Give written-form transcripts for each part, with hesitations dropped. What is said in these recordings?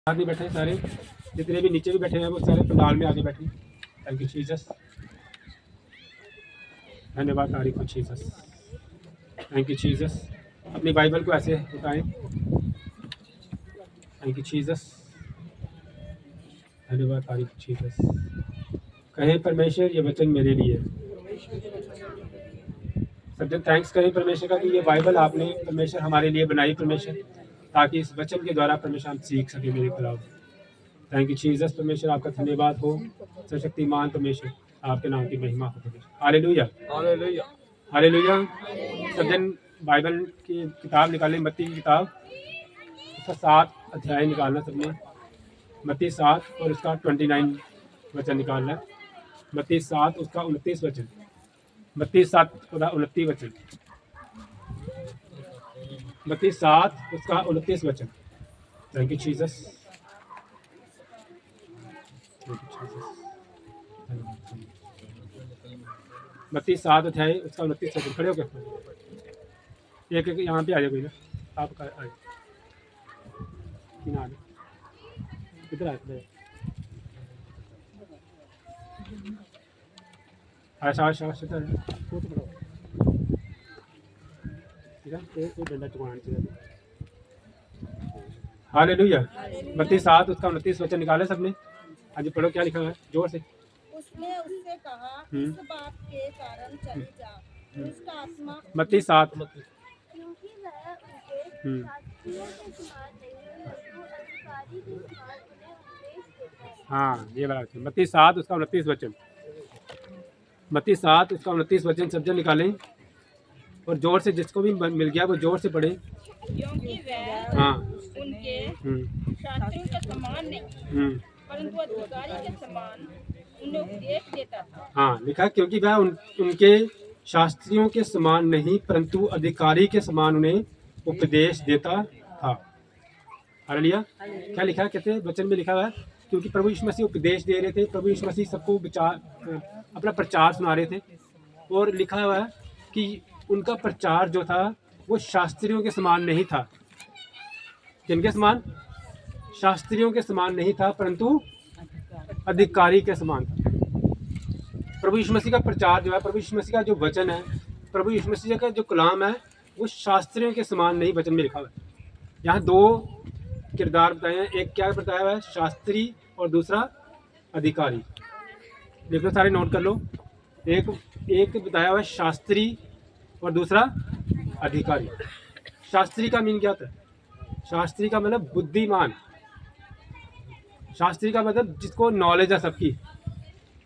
बाहर नहीं बैठे सारे, जितने भी नीचे भी बैठे हैं वो सारे पंडाल में आगे बैठे। थैंक यू जीसस, धन्यवाद तारीफ जीसस, थैंक यू जीसस। अपनी बाइबल को ऐसे उठाएं। थैंक यू जीसस, धन्यवाद तारीफ जीसस। कहें परमेश्वर ये वचन मेरे लिए। सज्जन थैंक्स करें परमेश्वर का कि ये बाइबल आपने परमेश्वर हमारे लिए बनाई परमेश्वर, ताकि इस वचन के द्वारा परमेश्वर हम सीख सके मेरे खिलाफ। थैंक यू जीसस परमेश्वर, आपका धन्यवाद हो सशक्तिमान परमेश्वर, आपके नाम की महिमा हो परमेश्वर। Hallelujah hallelujah hallelujah. सज्जन बाइबल की किताब निकालें, मत्ती की किताब, उसका 7 अध्याय निकालना सबने। मत्ती 7 और उसका 29 वचन निकालना है। मत्ती 7 उसका 29 वचन, मत्ती 7 उसका 29 वचन, मत्ती 7 उसका 29 वचन। थैंक यू जीसस, मत्ती 7 अध्याय उसका 29 वचन। खड़े हो गए एक एक यहाँ पे आ जाए कोई ना, आप आए किधर आए आशा वो तो पढ़ो ठीक है, एक डंडा चुकाना चाहिए। हालेलुया। मत्ती 7 उसका 29 वचन निकाले सबने। हाँ जी पढ़ो, क्या लिखा हुआ है जोर से। उसने उससे कहा, इस बात के कारण चली जा, उसका आत्मा। मत्ती 7 क्योंकि वह उनके शास्त्रियों के समान नहीं परंतु अधिकारी के समान उन्हें उपदेश देता है। हाँ ये बात है। मत्ती 7 उसका 29 वचन, मत्ती 7 उसका 29 वचन सब जन निकालें और जोर से, जिसको भी मिल गया वो जोर से पढ़े। क्योंकि वह हाँ उनके शास्त्रियों के समान नहीं परंतु अधिकारी के समान उन्हें उपदेश देता था। हाँ लिखा है, क्योंकि वह उनके शास्त्रियों के समान नहीं परंतु अधिकारी के समान उन्हें उपदेश देता था। हालेलुया। क्या लिखा है, कहते हैं वचन में लिखा हुआ है, क्योंकि प्रभु यीशु मसीह उपदेश दे रहे थे, प्रभु यीशु मसीह सबको अपना प्रचार सुना रहे थे, और लिखा हुआ है कि उनका प्रचार जो था वो शास्त्रियों के समान नहीं था। किनके समान? शास्त्रियों के समान नहीं था परंतु अधिकारी के समान था। प्रभु यीशु मसीह का प्रचार जो है, प्रभु यीशु मसीह का जो वचन है, प्रभु यीशु मसीह का जो कलाम है, वो शास्त्रियों के समान नहीं वचन में लिखा हुआ है। यहाँ 2 किरदार बताए हैं, एक क्या बताया हुआ है, शास्त्री और दूसरा अधिकारी। देखो सारे नोट कर लो, एक बताया हुआ है शास्त्री और दूसरा अधिकारी। शास्त्री का मीन क्या होता है? शास्त्री का मतलब बुद्धिमान, शास्त्री का मतलब जिसको नॉलेज है, सबकी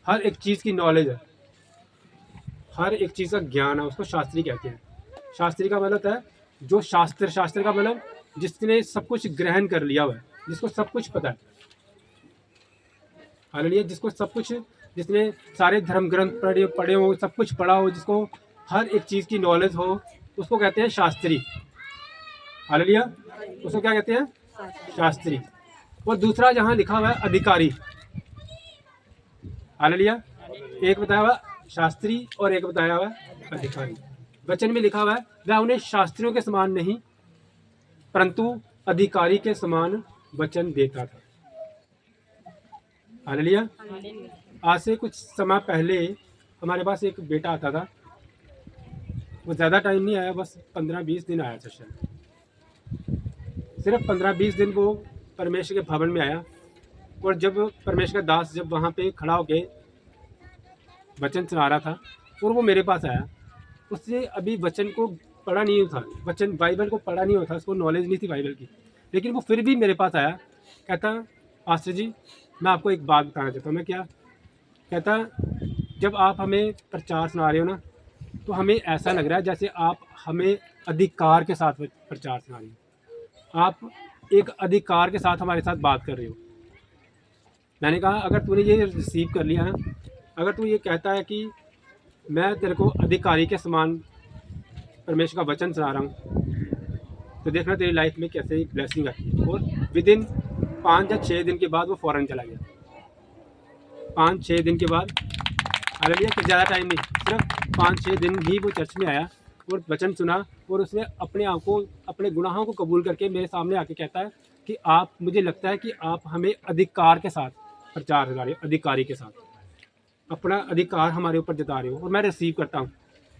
हर एक चीज़ की नॉलेज है, हर एक चीज़ का ज्ञान है, उसको शास्त्री कहते हैं। शास्त्री का मतलब होता है जो शास्त्र का मतलब जिसने सब कुछ ग्रहण कर लिया हुआ है, जिसको सब कुछ पता है। हालेलुया। जिसको सब कुछ, जिसने सारे धर्म ग्रंथ पढ़े हो, सब कुछ पढ़ा हो, जिसको हर एक चीज़ की नॉलेज हो, उसको कहते हैं शास्त्री। हालेलुया। उसको क्या कहते हैं? शास्त्री। और दूसरा यहाँ लिखा हुआ है अधिकारी। हालेलुया। एक बताया हुआ शास्त्री और एक बताया हुआ अधिकारी। वचन में लिखा हुआ है वह उन्हें शास्त्रियों के समान नहीं परंतु अधिकारी के समान वचन देता था। हालेलुया। आज से कुछ समय पहले हमारे पास एक बेटा आता था, वो ज़्यादा टाइम नहीं आया, बस 15-20 दिन आया था शायद, सिर्फ 15-20 दिन वो परमेश्वर के भवन में आया। और जब परमेश्वर का दास जब वहाँ पे खड़ा होके वचन सुना रहा था और वो मेरे पास आया, उससे अभी वचन को पढ़ा नहीं था, वचन बाइबल को पढ़ा नहीं होता, उसको नॉलेज नहीं थी बाइबल की, लेकिन वो फिर भी मेरे पास आया। कहता पास्टर जी मैं आपको एक बात बताना चाहता हूँ। मैं क्या? कहता जब आप हमें प्रचार सुना रहे हो ना, तो हमें ऐसा लग रहा है जैसे आप हमें अधिकार के साथ प्रचार सुना रहे हो, आप एक अधिकार के साथ हमारे साथ बात कर रहे हो। मैंने कहा अगर तूने ये रिसीव कर लिया है, अगर तू ये कहता है कि मैं तेरे को अधिकारी के समान परमेश्वर का वचन सुना रहा हूँ, तो देखना तेरी लाइफ में कैसे ब्लेसिंग आती है। और विदिन 5 या 6 दिन के बाद वो फ़ौरन चला गया। 5-6 दिन के बाद, हालेलुया, कि ज़्यादा टाइम नहीं, सिर्फ 5-6 दिन ही वो चर्च में आया और वचन सुना, और उसने अपने आप को, अपने गुनाहों को कबूल करके मेरे सामने आके कहता है कि आप, मुझे लगता है कि आप हमें अधिकार के साथ प्रचार करा रहे हो, अधिकारी के साथ अपना अधिकार हमारे ऊपर जता रहे हो, और मैं रिसीव करता हूँ।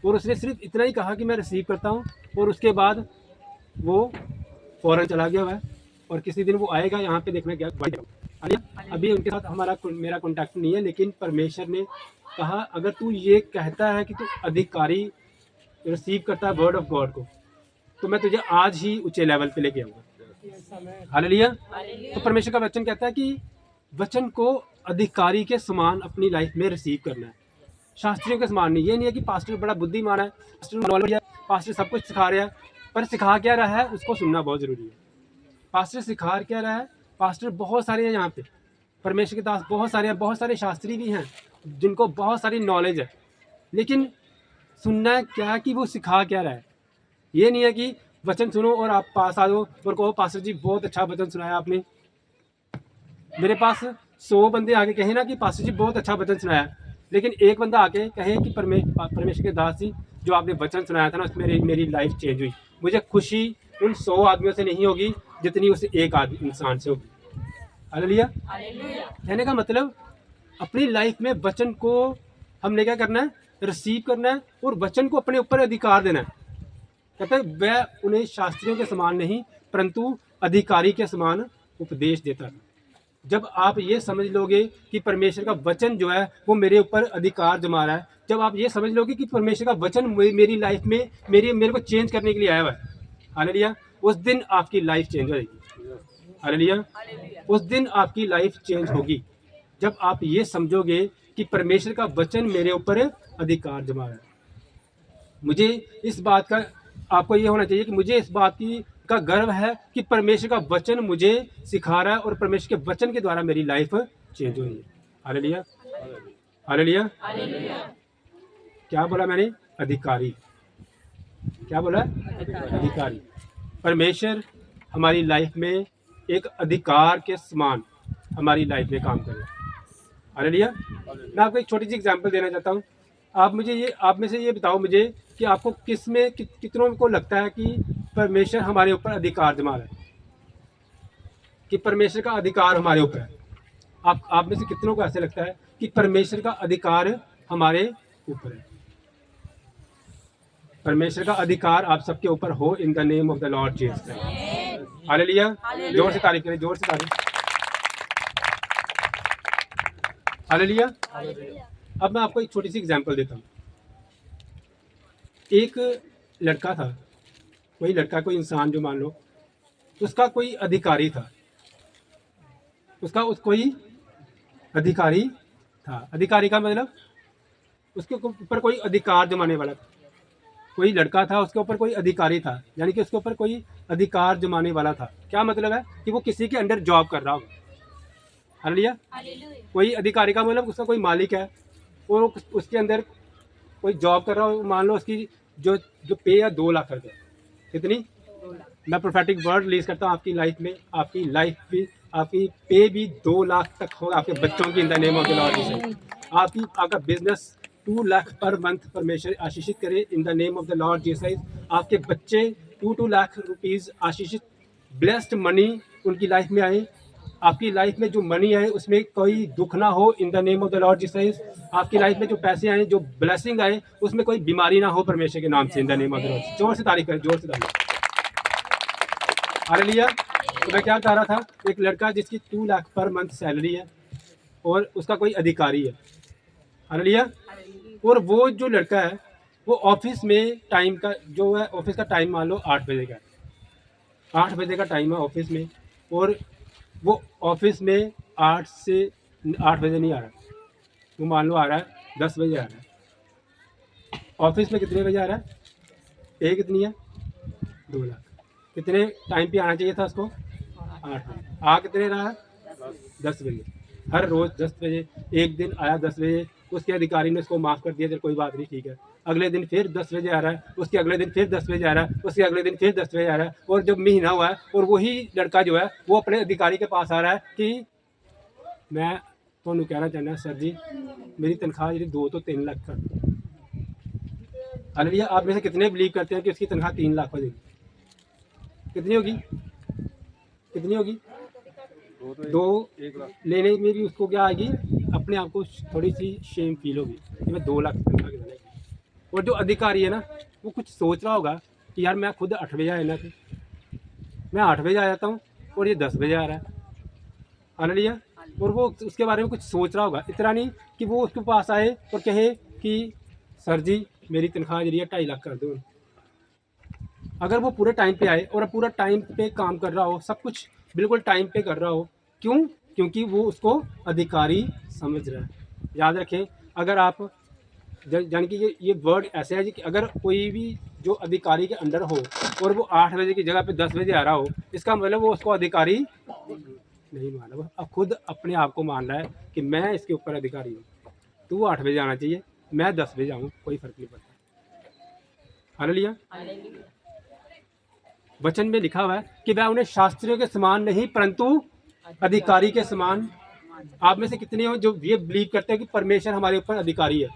और उसने सिर्फ इतना ही कहा कि मैं रिसीव करता हूँ, और उसके बाद वो फ़ौरन चला गया हुआ है, और किसी दिन वो आएगा यहाँ पे देखना क्या अभी उनके साथ मेरा कॉन्टैक्ट नहीं है, लेकिन परमेश्वर ने कहा अगर तू ये कहता है कि तू अधिकारी रिसीव करता है वर्ड ऑफ गॉड को, तो मैं तुझे आज ही ऊंचे लेवल पे लेके आऊँगा। हालेलुया। तो परमेश्वर का वचन कहता है कि वचन को अधिकारी के समान अपनी लाइफ में रिसीव करना है, शास्त्रियों के समान नहीं। ये नहीं है कि पास्टर बड़ा बुद्धिमान है, पास्टर नॉलेज है, पास्टर सब कुछ सिखा रहा है, पर सिखा क्या रहा है उसको सुनना बहुत ज़रूरी है। पास्टर सिखा क्या रहा है, पास्टर बहुत सारे हैं यहाँ पे, परमेश्वर के दास बहुत सारे हैं, बहुत सारे शास्त्री भी हैं जिनको बहुत सारी नॉलेज है, लेकिन सुनना है क्या कि वो सिखा क्या रहा है। ये नहीं है कि वचन सुनो और आप पास आ जाओ और कहो पास्टर जी बहुत अच्छा वचन सुनाया आपने। मेरे पास 100 बंदे आके कहे ना कि पास्टर जी बहुत अच्छा वचन सुनाया, लेकिन एक बंदा आके कहे कि परमेश्वर के दास जी जो आपने वचन सुनाया था ना उसमें मेरी लाइफ चेंज हुई, मुझे खुशी उन 100 आदमियों से नहीं होगी जितनी उस एक आदमी इंसान से होगी। हालेलुया। कहने का मतलब अपनी लाइफ में वचन को हमने क्या करना है, रिसीव करना है, और वचन को अपने ऊपर अधिकार देना है। कहते हैं वह उन्हें शास्त्रियों के समान नहीं परंतु अधिकारी के समान उपदेश देता है। जब आप ये समझ लोगे कि परमेश्वर का वचन जो है वो मेरे ऊपर अधिकार जमा रहा है, जब आप ये समझ लोगे कि परमेश्वर का वचन मेरी लाइफ में मेरे को चेंज करने के लिए आया हुआ है, हालेलुया, उस दिन आपकी लाइफ चेंज हो जाएगी। हालेलुया। उस दिन आपकी लाइफ चेंज होगी जब आप ये समझोगे कि परमेश्वर का वचन मेरे ऊपर अधिकार जमा रहा है। मुझे इस बात का, आपको ये होना चाहिए कि मुझे इस बात की का गर्व है कि परमेश्वर का वचन मुझे सिखा रहा है और परमेश्वर के वचन के द्वारा मेरी लाइफ चेंज हो रही है। हालेलुया। हालेलुया। क्या बोला मैंने? अधिकारी। क्या बोला? अधिकारी। परमेश्वर हमारी लाइफ में एक अधिकार के समान हमारी लाइफ में काम कर रहा है। हालेलुया। मैं आपको एक छोटी सी एग्जांपल देना चाहता हूँ। आप में से ये बताओ मुझे कि आपको कितनों को लगता है कि परमेश्वर हमारे ऊपर अधिकार जमा रहा है, कि परमेश्वर का अधिकार हमारे ऊपर है? आप में से कितनों को ऐसे लगता है कि परमेश्वर का अधिकार हमारे ऊपर है? परमेश्वर का अधिकार आप सबके ऊपर हो इन the name of the lord Jesus Christ. Hallelujah. जोर से तारीफ करें, जोर से तारीफ। हालेलुया। अब मैं आपको एक छोटी सी एग्जांपल देता हूँ। एक लड़का था, कोई इंसान जो मान लो उसका कोई अधिकारी था, कोई अधिकारी था। अधिकारी का मतलब उसके ऊपर कोई अधिकार जमाने वाला था। कोई लड़का था, उसके ऊपर कोई अधिकारी था, यानी कि उसके ऊपर कोई अधिकार जमाने वाला था। क्या मतलब है कि वो किसी के अंडर जॉब कर रहा होगा। हालेलुया। कोई अधिकारी का मतलब उसका कोई मालिक है और उसके अंदर कोई जॉब कर रहा हो। मान लो उसकी जो पे है 2 लाख रुपये। कितनी? मैं प्रोफेटिक वर्ड रिलीज करता हूँ आपकी लाइफ में, आपकी लाइफ भी, आपकी पे भी 2 लाख तक हो, आपके बच्चों की इन the name of the lord Jesus. आपका बिजनेस 2 लाख पर मंथ परमेश्वर आशीषित करे इन the name of the lord Jesus. आपके बच्चे 2 लाख रुपीज़ आशीषित ब्लेस्ड मनी उनकी लाइफ में आए। आपकी लाइफ में जो मनी आए उसमें कोई दुख ना हो इन the name of the lord Jesus. आपकी लाइफ में जो पैसे आए, जो ब्लेसिंग आए, उसमें कोई बीमारी ना हो परमेश्वर के नाम से in the name of the Lord. जोर से तारीफ करें, जोर से तारीफ। हालेलुया। तो मैं क्या कह रहा था, एक लड़का जिसकी 2 लाख पर मंथ सैलरी है और उसका कोई अधिकारी है। हालेलुया। और वो जो लड़का है वो ऑफिस में टाइम का जो है, ऑफिस का टाइम मान लो 8 बजे का है। 8 बजे का टाइम है ऑफिस में, और वो ऑफिस में 8 बजे नहीं आ रहा, वो मान लो आ रहा है 10 बजे आ रहा है। ऑफिस में कितने बजे आ रहा है? पे कितनी है? 2 लाख। कितने टाइम पे आना चाहिए था उसको? 8 बजे। आ कितने रहा है? 10 बजे। हर रोज़ 10 बजे। एक दिन आया 10 बजे, उसके अधिकारी ने उसको माफ़ कर दिया, चल कोई बात नहीं, ठीक है। अगले दिन फिर 10 बजे आ रहा है, उसके अगले दिन फिर 10 बजे आ रहा है, उसके अगले दिन फिर 10 बजे आ रहा है। और जब महीना हुआ है और वही लड़का जो है वो अपने अधिकारी के पास आ रहा है कि मैं तो कहना चाहना सर जी मेरी तनख्वाह जी 2 तो 3 लाख कर दो। हालेलुया। आप में से कितने बिलीव करते हैं कि उसकी तनख्वाह 3 लाख हो जाएगी? कितनी होगी? कितनी होगी? 2 लेने में भी उसको क्या आएगी, अपने आप को थोड़ी सी शेम फील होगी कि मैं 2 लाख तनख्वाह की बनेगी। और जो अधिकारी है ना, वो कुछ सोच रहा होगा कि यार मैं खुद 8 बजे आया था, मैं 8 बजे आ जाता हूँ और ये 10 बजे आ रहा है, आना लिया। और वो उसके बारे में कुछ सोच रहा होगा, इतना नहीं कि वो उसके पास आए और कहे कि सर जी मेरी तनख्वाह जरिए 2.5 लाख कर दो। अगर वो पूरे टाइम पे आए और पूरा टाइम पे काम कर रहा हो, सब कुछ बिल्कुल टाइम पे कर रहा हो, क्यों? क्योंकि वो उसको अधिकारी समझ रहा है। याद रखें, अगर आप जान कि ये वर्ड ऐसे है जी कि अगर कोई भी जो अधिकारी के अंडर हो और वो 8 बजे की जगह पे 10 बजे आ रहा हो, इसका मतलब वो उसको अधिकारी नहीं मान रहा, वो अब खुद अपने आप को मान रहा है कि मैं इसके ऊपर अधिकारी हूँ। तू 8 बजे आना चाहिए, मैं 10 बजे आऊँ, कोई फर्क नहीं पड़ता। हालेलुया। वचन में लिखा हुआ है कि वह उन्हें शास्त्रियों के समान नहीं परंतु अधिकारी के समान। आप में से कितने हो जो ये बिलीव करते हैं कि परमेश्वर हमारे ऊपर अधिकारी है?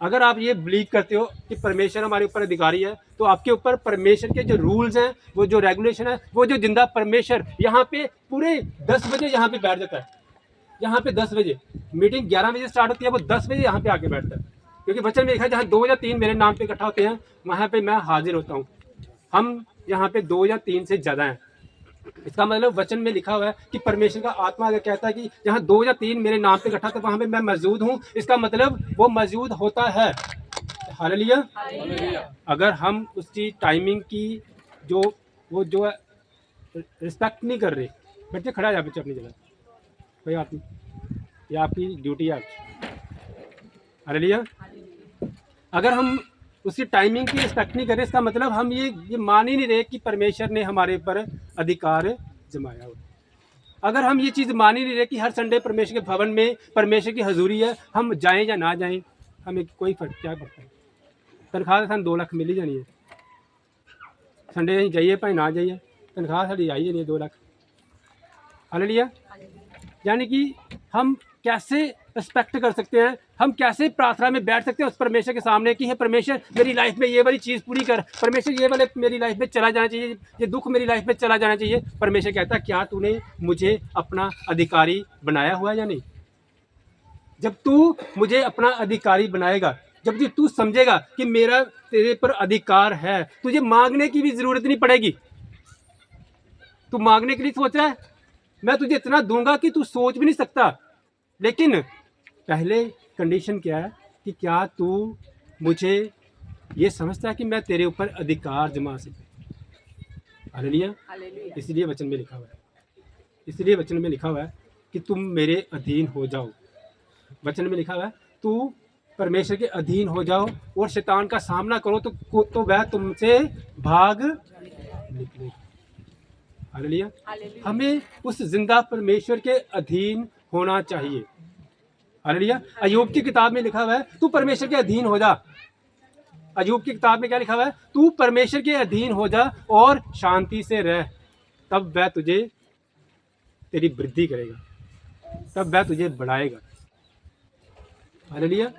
अगर आप ये बिलीव करते हो कि परमेश्वर हमारे ऊपर अधिकारी है, तो आपके ऊपर परमेश्वर के जो रूल्स हैं, वो जो रेगुलेशन है, वो जो जिंदा परमेश्वर यहाँ पे पूरे 10 बजे यहाँ पे बैठ जाता है। यहाँ पे 10 बजे मीटिंग 11 बजे स्टार्ट होती है, वो 10 बजे यहाँ पे आके बैठता है, क्योंकि वचन में लिखा है जहाँ 2 या 3 मेरे नाम पे इकट्ठा होते हैं वहाँ पे मैं हाजिर होता हूँ। हम यहाँ पे 2 या 3 से ज़्यादा हैं। इसका मतलब वचन में लिखा हुआ है कि परमेश्वर का आत्मा अगर कहता है कि जहाँ 2 या 3 मेरे नाम पे इकट्ठा तो वहाँ पे मैं मौजूद हूँ, इसका मतलब वो मौजूद होता है। हालेलुया। अगर हम उसकी टाइमिंग की वो जो रिस्पेक्ट नहीं कर रहे, बच्चे खड़ा जा बच्चे अपनी जगह, कोई बात नहीं, ये आपकी ड्यूटी है आपकी। हालेलुया। अगर हम उसकी टाइमिंग की रिस्पेक्ट नहीं करें, इसका मतलब हम ये मान ही नहीं रहे कि परमेश्वर ने हमारे ऊपर अधिकार जमाया हो। अगर हम ये चीज़ मान ही नहीं रहे कि हर संडे परमेश्वर के भवन में परमेश्वर की हजूरी है, हम जाएं या ना जाएं, हमें कोई फर्क क्या पड़ता है? तनख्वाह तो 2 लाख मिल ही जानी है, संडे जाइए भाई ना जाइए, तनख्वाह साड़ी आई नहीं है 2 लाख। हालेलुया। यानी कि हम कैसे रिस्पेक्ट कर सकते हैं, हम कैसे प्रार्थना में बैठ सकते हैं उस परमेश्वर के सामने कि हे परमेश्वर मेरी लाइफ में ये वाली चीज़ पूरी कर, परमेश्वर ये वाले मेरी लाइफ में चला जाना चाहिए, ये दुख मेरी लाइफ में चला जाना चाहिए। परमेश्वर कहता है क्या तूने मुझे अपना अधिकारी बनाया हुआ है या नहीं? जब तू मुझे अपना अधिकारी बनाएगा, जब तू समझेगा कि मेरा तेरे पर अधिकार है, तुझे मांगने की भी ज़रूरत नहीं पड़ेगी। तू मांगने के लिए सोच रहा है, मैं तुझे इतना दूंगा कि तू सोच भी नहीं सकता। लेकिन पहले कंडीशन क्या है कि क्या तू मुझे ये समझता है कि मैं तेरे ऊपर अधिकार जमा सकता। हालेलुया। इसलिए वचन में लिखा हुआ है, इसलिए वचन में लिखा हुआ है कि तुम मेरे अधीन हो जाओ। वचन में लिखा हुआ है तू परमेश्वर के अधीन हो जाओ और शैतान का सामना करो तो वह तुमसे भाग निकलेगा। हालेलुया। हमें उस जिंदा परमेश्वर के अधीन होना चाहिए। हालेलुया। अय्यूब की किताब में लिखा हुआ है तू परमेश्वर के अधीन हो जा। अय्यूब की किताब में क्या लिखा हुआ है? तू परमेश्वर के अधीन हो जा और शांति से रह, तब वह तुझे तेरी वृद्धि करेगा, तब वह तुझे बढ़ाएगा। हालेलुया।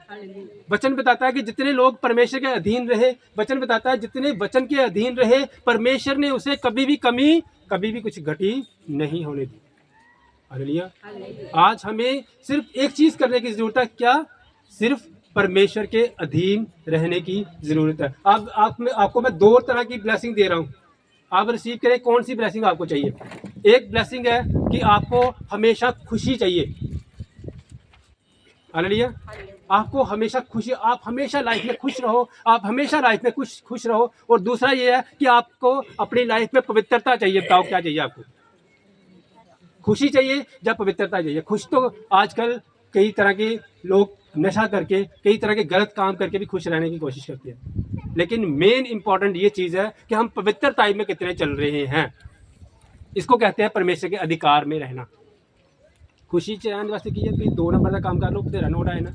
वचन बताता है कि जितने लोग परमेश्वर के अधीन रहे, वचन बताता है जितने वचन के अधीन रहे, परमेश्वर ने उसे कभी भी कमी, कभी भी कुछ घटी नहीं होने दी। हालेलुया। आज हमें सिर्फ एक चीज करने की जरूरत है, क्या? सिर्फ परमेश्वर के अधीन रहने की जरूरत है। आपको मैं 2 तरह की ब्लेसिंग दे रहा हूँ, आप रिसीव करें। कौन सी ब्लेसिंग आपको चाहिए? एक ब्लेसिंग है कि आपको हमेशा खुशी चाहिए। हालेलुया। आपको हमेशा खुशी, आप हमेशा लाइफ में खुश रहो, आप हमेशा लाइफ में खुश रहो। और दूसरा ये है कि आपको अपनी लाइफ में पवित्रता चाहिए। बताओ क्या चाहिए आपको? खुशी चाहिए या पवित्रता चाहिए? खुश तो आजकल कई तरह के लोग नशा करके, कई तरह के गलत काम करके भी खुश रहने की कोशिश करते हैं, लेकिन मेन इंपॉर्टेंट ये चीज़ है कि हम पवित्रता में कितने चल रहे हैं। इसको कहते हैं परमेश्वर के अधिकार में रहना। खुशी चाहने वास्ते की है कि 2 नंबर का काम कर लो, तेरा नोट आए ना,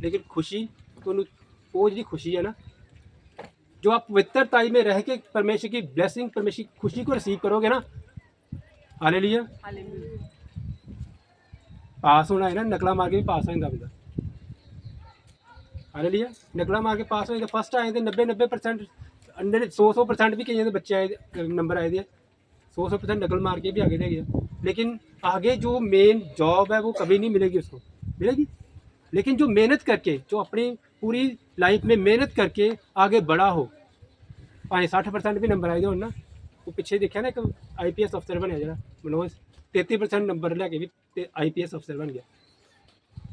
लेकिन खुशी तो वो जी खुशी है ना जो आप पवित्रता में रह के परमेश्वर की ब्लेसिंग, परमेश्वर की खुशी को रिसीव करोगे ना। हालेलुया। पास होना है ना, नकला मार के भी पास होता बंदा। हालेलुया। नकला मार के पास हो, फर्स्ट आए थे 90% 100% भी कई बच्चे आए नंबर आए थे, 100% नकल मार के भी आगे दे गया, लेकिन आगे जो मेन जॉब है वो कभी नहीं मिलेगी उसको, मिलेगी। लेकिन जो मेहनत करके, जो अपनी पूरी लाइफ में मेहनत करके आगे बढ़ा हो, 60% भी नंबर आए हो ना, वो पिछे देखा ना एक IPS अफसर बनया जरा मनोज, 33% नंबर लेके भी IPS अफसर बन गया।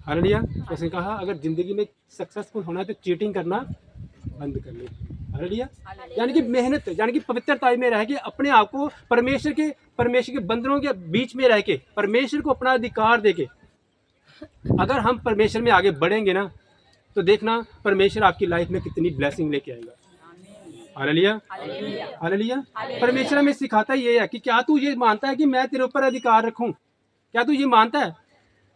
हाल लिया, उसने कहा अगर ज़िंदगी में सक्सेसफुल होना है तो चीटिंग करना बंद कर लो। हाल लिया, यानी कि मेहनत, यानी कि पवित्रता में रह के अपने आप को परमेश्वर के बंदरों के बीच में रह के परमेश्वर को अपना अधिकार दे के अगर हम परमेश्वर में आगे बढ़ेंगे ना, तो देखना परमेश्वर आपकी लाइफ में कितनी ब्लेसिंग लेके आएगा। Hallelujah, hallelujah. परमेश्वर हमें सिखाता ये है कि क्या तू ये मानता है कि मैं तेरे ऊपर अधिकार रखूं? क्या तू ये मानता है?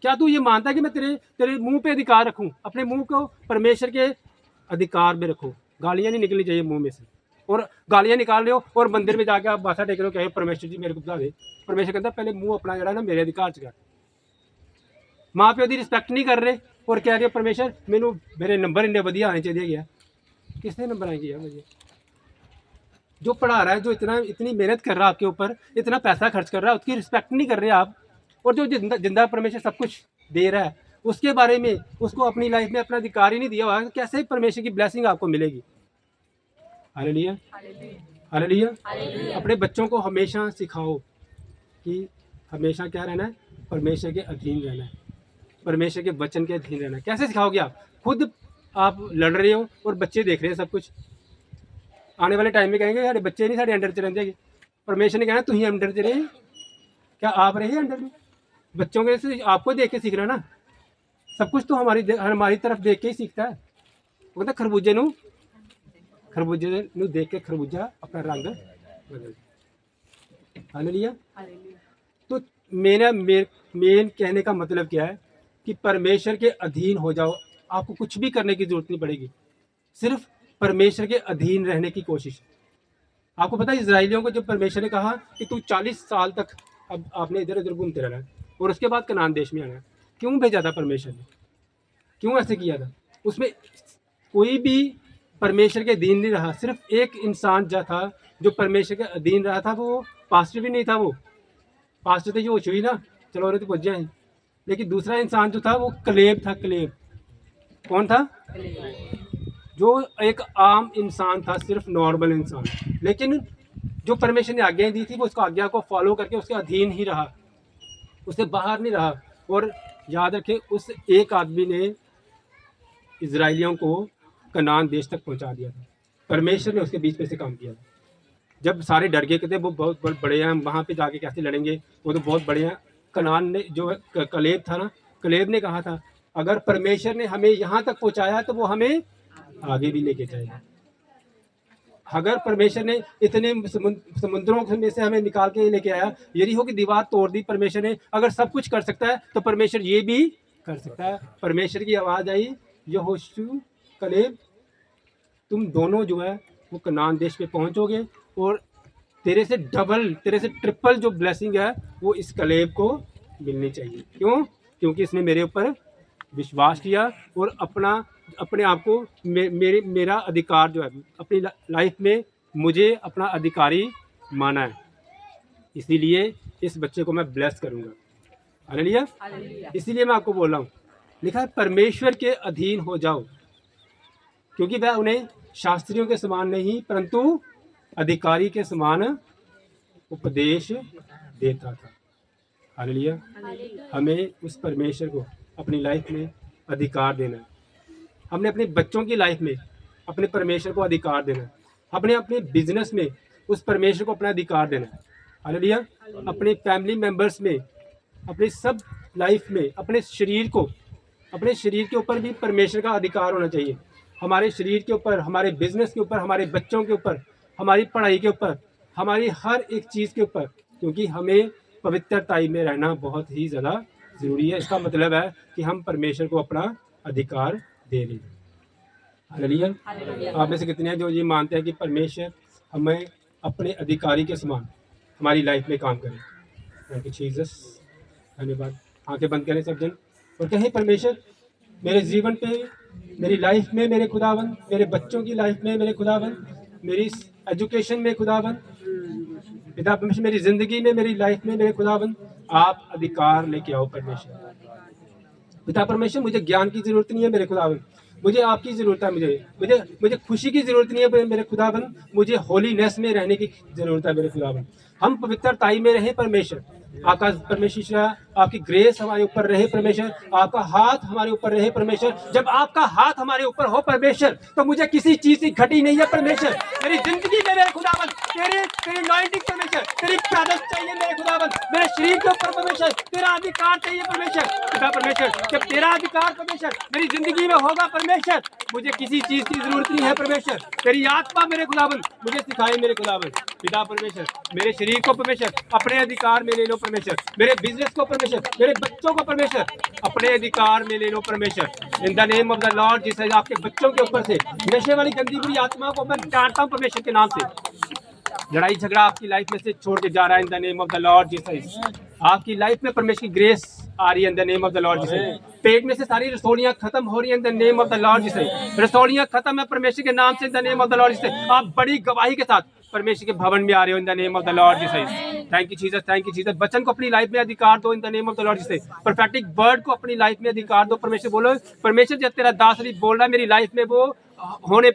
क्या तू ये मानता है कि मैं तेरे मुंह पे अधिकार रखूं? अपने मुंह को परमेश्वर के अधिकार में रखो। गालियां नहीं निकलनी चाहिए मुंह में से, और गालियां निकाल रहे हो और मंदिर में जाके आप माथा टेक रहे हो, कहे परमेश्वर जी मेरे को बता दे। परमेश्वर कहता पहले मुंह अपना जरा ना मेरे अधिकार च कर। माँ प्यो की रिस्पैक्ट नहीं कर रहे और कह रहे हो परमेश्वर मैनू मेरे नंबर इन्ने वधिया आने चाहिए। गया किसने नंबर आएंगे यार मुझे? जो पढ़ा रहा है, जो इतनी मेहनत कर रहा है आपके ऊपर, इतना पैसा खर्च कर रहा है, उसकी रिस्पेक्ट नहीं कर रहे आप, और जो जिंदा परमेश्वर सब कुछ दे रहा है उसके बारे में उसको अपनी लाइफ में अपना अधिकार ही नहीं दिया हुआ, कैसे परमेश्वर की ब्लेसिंग आपको मिलेगी? Hallelujah, hallelujah. अपने बच्चों को हमेशा सिखाओ कि हमेशा क्या रहना है? परमेश्वर के अधीन रहना है, परमेश्वर के वचन के अधीन रहना है। कैसे सिखाओगे आप? खुद आप लड़ रहे हो और बच्चे देख रहे हैं सब कुछ। आने वाले टाइम में कहेंगे यार बच्चे नहीं साढ़े अंडर च रहेंगे। परमेश्वर ने कहना तुम ही अंडर च रहे, क्या आप रहे अंडर में? बच्चों के से आपको देख के सीखना ना, सब कुछ तो हमारी तरफ देख के ही सीखता है। वो कहता खरबूजे नू देख के खरबूजा अपना रंग बदल। हालेलुया। तो मेन कहने का मतलब क्या है कि परमेश्वर के अधीन हो जाओ। आपको कुछ भी करने की जरूरत नहीं पड़ेगी, सिर्फ परमेश्वर के अधीन रहने की कोशिश। आपको पता है इजराइलियों को जब परमेश्वर ने कहा कि तू 40 साल तक अब आपने इधर उधर घूमते रहना है और उसके बाद कनान देश में आना है, क्यों भेजा था परमेश्वर ने? क्यों ऐसे किया था? उसमें कोई भी परमेश्वर के अधीन नहीं रहा। सिर्फ एक इंसान जो था जो परमेश्वर के अधीन रहा था, वो पास्टर भी नहीं था। वो पास्टर तो ये हुई ना, चलो और तो पहुंच जाए। लेकिन दूसरा इंसान जो था वो कलेब था। कलेब कौन था? जो एक आम इंसान था, सिर्फ नॉर्मल इंसान, लेकिन जो परमेश्वर ने आज्ञाएं दी थी वो उसको आज्ञा को फॉलो करके उसके अधीन ही रहा, उससे बाहर नहीं रहा। और याद रखें उस एक आदमी ने इजराइलियों को कनान देश तक पहुंचा दिया था। परमेश्वर ने उसके बीच में से काम किया था। जब सारे डर गए, कहते वो बहुत बड़े हैं, वहाँ पे जाके कैसे लड़ेंगे, वो तो बहुत बड़े हैं। कनान ने जो कलेब था ना, कलेब ने कहा था अगर परमेश्वर ने हमें यहाँ तक पहुँचाया तो वो हमें आगे भी लेके जाएगा। अगर परमेश्वर ने इतने समुद्रों में से हमें निकाल के लेके आया, यरीहो की दीवार तोड़ दी परमेश्वर ने, अगर सब कुछ कर सकता है तो परमेश्वर ये भी कर सकता है। परमेश्वर की आवाज़ आई, यहोशू कलेब तुम दोनों जो है वो कनान देश पे पहुंचोगे और तेरे से डबल, तेरे से ट्रिपल जो ब्लेसिंग है वो इस कलेब को मिलनी चाहिए। क्यों? क्योंकि इसने मेरे ऊपर विश्वास किया और अपने आप को मेरा अधिकार जो है अपनी लाइफ में मुझे अपना अधिकारी माना है, इसीलिए इस बच्चे को मैं ब्लेस करूँगा। हालेलुया। इसीलिए मैं आपको बोल रहा हूँ, लिखा है परमेश्वर के अधीन हो जाओ, क्योंकि वह उन्हें शास्त्रियों के समान नहीं परंतु अधिकारी के समान उपदेश देता था। हालेलुया। हमें उस परमेश्वर को अपनी लाइफ में अधिकार देना है। हमने अपने बच्चों की लाइफ में अपने परमेश्वर को अधिकार देना है। अपने बिजनेस में उस परमेश्वर को अपना अधिकार देना है। हालेलुया। अपने फैमिली मेंबर्स में, अपने सब लाइफ में, अपने शरीर के ऊपर भी परमेश्वर का अधिकार होना चाहिए। हमारे शरीर के ऊपर, हमारे बिजनेस के ऊपर, हमारे बच्चों के ऊपर, हमारी पढ़ाई के ऊपर, हमारी हर एक चीज़ के ऊपर, क्योंकि हमें पवित्रताई में रहना बहुत ही ज़्यादा ज़रूरी है। इसका मतलब है कि हम परमेश्वर को अपना अधिकार दे रहे हैं। हालेलुया। आप में से कितने हैं जो ये मानते हैं कि परमेश्वर हमें अपने अधिकारी के समान हमारी लाइफ में काम करे? थैंक यू जीसस, धन्यवाद। आंखें बंद करें सब जन और कहें परमेश्वर मेरे जीवन पे, मेरी लाइफ में मेरे खुदावन, मेरे बच्चों की लाइफ में मेरे खुदावन, मेरी एजुकेशन में खुदावन, पिता परमेश्वर मेरी जिंदगी में, मेरी लाइफ में मेरे खुदाबंद आप अधिकार लेके आओ परमेश्वर। पिता परमेश्वर मुझे ज्ञान की जरूरत नहीं है मेरे खुदाबंद, मुझे आपकी जरूरत है। मुझे मुझे खुशी की जरूरत नहीं है मेरे खुदाबंद, मुझे होलीनेस में रहने की जरूरत है मेरे खुदाबंद। हम पवित्रताई में रहे परमेश्वर। आपका परमेश्वर, आपकी ग्रेस हमारे ऊपर रहे परमेश्वर, आपका हाथ हमारे ऊपर रहे परमेश्वर। जब आपका हाथ हमारे ऊपर हो परमेश्वर, तो मुझे किसी चीज की घटी नहीं है परमेश्वर। मेरी जिंदगी में मेरे खुदाबंद तेरी अनॉइंटिंग परमेश्वर, तेरी प्रेजेंस चाहिए मेरे खुदाबंद। मेरे शरीर के ऊपर परमेश्वर तेरा अधिकार चाहिए परमेश्वर। पिता परमेश्वर, जब तेरा अधिकार परमेश्वर मेरी जिंदगी में होगा परमेश्वर, मुझे किसी चीज की जरूरत नहीं है परमेश्वर। तेरी आत्मा मेरे खुदाबंद मुझे सिखाए मेरे खुदाबंद। पिता परमेश्वर, मेरे शरीर को परमेश्वर अपने अधिकार में ले लो परमेश्वर। मेरे बिजनेस को परमेश्वर, मेरे बच्चों को परमेश्वर अपने अधिकार में ले लो परमेश्वर। इन the name of the lord Jesus, आपके बच्चों के ऊपर से नशे वाली गंदी बुरी आत्मा को मैं डांटता हूँ परमेश्वर के नाम से। लड़ाई झगड़ा आपकी लाइफ में से छोड़ के जा रहा है in the name of the lord Jesus. आपकी लाइफ में परमेश्वर की ग्रेस आ रही है in the name of the lord Jesus. पेट में से सारी रसोड़ियां खत्म हो रही है in the name of the lord Jesus. रसोड़ियां खत्म है परमेश्वर के नाम से in the name of the lord Jesus. आप बड़ी गवाही के साथ परमेश्वर के भवन में आ रहे हो इन the name of the lord Jesus. Thank you Jesus, thank you Jesus. वचन को अपनी लाइफ में अधिकार दो इन the name of the lord Jesus. Prophetic word को अपनी लाइफ में अधिकार दो परमेश्वर। बोलो परमेश्वर, जब तेरा दास अभी बोल रहा है मेरी लाइफ में वो होने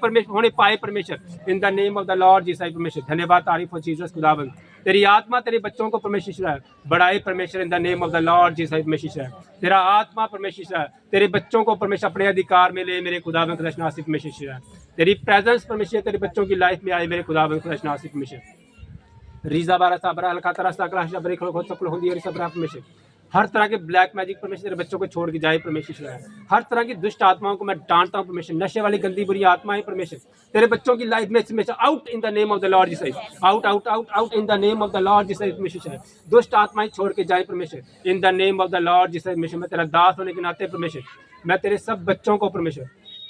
पाए परमेश्वर इन the name of the lord Jesus. परमेश्वर धन्यवाद, तारीफ हो जीसस खुदावंद। तेरी आत्मा तेरे बच्चों को परमेश्वर है बढ़ाए परमेश्वर इन the name of the lord Jesus परमेश्वर है। तेरा आत्मा परमेश्वर है तेरे बच्चों को परमेश्वर अपने अधिकार में ले मेरे खुदावंद खुदाशनासी परमेश्वर है। तेरी प्रेजेंस परमेश्वर तेरे बच्चों की लाइफ में आए मेरे खुदावंद खुदाशनासी परमेश्वर। रीजा बारा साबरा अलका तरा साकरा शबरी खो सकल होंदी और सबरा परमेश्वर। हर तरह के ब्लैक मैजिक परमेश्वर तेरे बच्चों को छोड़ के जाए परमेश्वर है। हर तरह की दुष्ट आत्माओं को मैं डांटता हूँ परमेश्वर। नशे वाली गंदी बुरी आत्माएं परमेश्वर तेरे बच्चों की लाइफ में परमेश्वर out in the name of the lord Jesus. Out out out out in the name of the lord Jesus परमेश्वर है। दुष्ट आत्माएं छोड़ के जाए परमेश्वर इन the name of the lord Jesus परमेश्वर। मैं तेरा दास होने के नाते परमेश्वर मैं तेरे सब बच्चों को परमेश्वर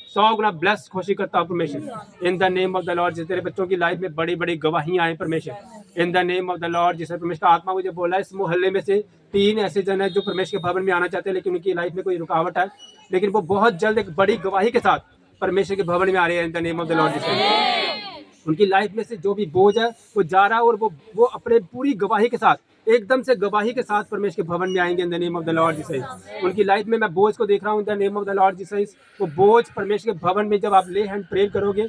100 गुना ब्लेस खुशी करता हूँ परमेश्वर इन the name of the lord Jesus. तेरे बच्चों की लाइफ में बड़ी बड़ी गवाहियां आए परमेश्वर इन the name of the lord Jesus. परमेश्वर आत्मा मुझे बोला है इस मोहल्ले में से 3 ऐसे जन है जो परमेश्वर के भवन में आना चाहते हैं, लेकिन उनकी लाइफ में कोई रुकावट है, लेकिन वो बहुत जल्द एक बड़ी गवाही के साथ परमेश्वर के भवन में आ रहे हैं इन the name of the lord Jesus. उनकी लाइफ में से जो भी बोझ है वो जा रहा है और वो अपने पूरी गवाही के साथ एकदम से गवाही के साथ परमेश्वर के भवन में आएंगे इन the name of the lord Jesus. उनकी लाइफ में मैं बोझ को देख रहा हूँ इन the name of the lord Jesus. वो बोझ परमेश्वर के भवन में जब आप ले हैंड प्रेयर करोगे,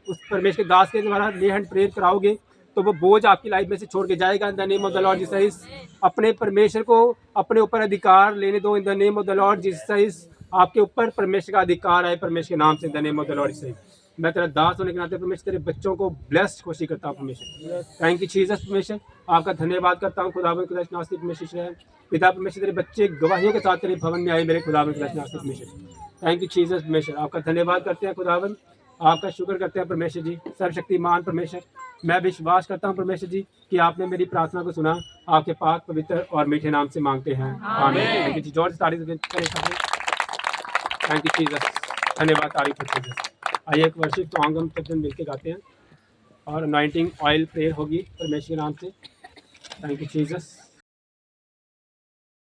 उस परमेश्वर के दास के द्वारा ले हैंड प्रेयर कराओगे, तो वो बोझ आपकी लाइफ में से छोड़ के जाएगा इन the name of the lord Jesus. अपने परमेश्वर को अपने ऊपर अधिकार लेने दो इन the name of the lord Jesus. आपके ऊपर परमेश्वर का अधिकार है परमेश्वर के नाम से in the name of the lord Jesus. मैं तेरा दास होने के नाते परमेश्वर तेरे बच्चों को ब्लेस्ड खुशी करता हूँ परमेश्वर। थैंक यू जीसस परमेश्वर। आपका धन्यवाद करता हूँ खुदावन खुदाशनासी परमेश्वर है। पिता परमेश्वर तेरे बच्चे गवाहियों के साथ तेरे भवन में आए मेरे खुदावन खुदाशनासी परमेश्वर। थैंक यू जीसस परमेश्वर। आपका धन्यवाद करते हैं खुदावन, आपका शुक्र करते हैं परमेश्वर जी, सर्वशक्तिमान परमेश्वर। मैं विश्वास करता हूँ परमेश्वर जी कि आपने मेरी प्रार्थना को सुना, आपके पाक पवित्र और मीठे नाम से मांगते हैं, आमीन। थैंक यू जी। जोर से तारीफ करें। Thank you Jesus. धन्यवाद, तारीफ हो जीसस। आइए एक वर्शिप सॉन्ग हम सब जन मिलकर गाते हैं और अनॉइंटिंग ऑयल प्रेयर होगी परमेश्वर के नाम से। Thank you Jesus.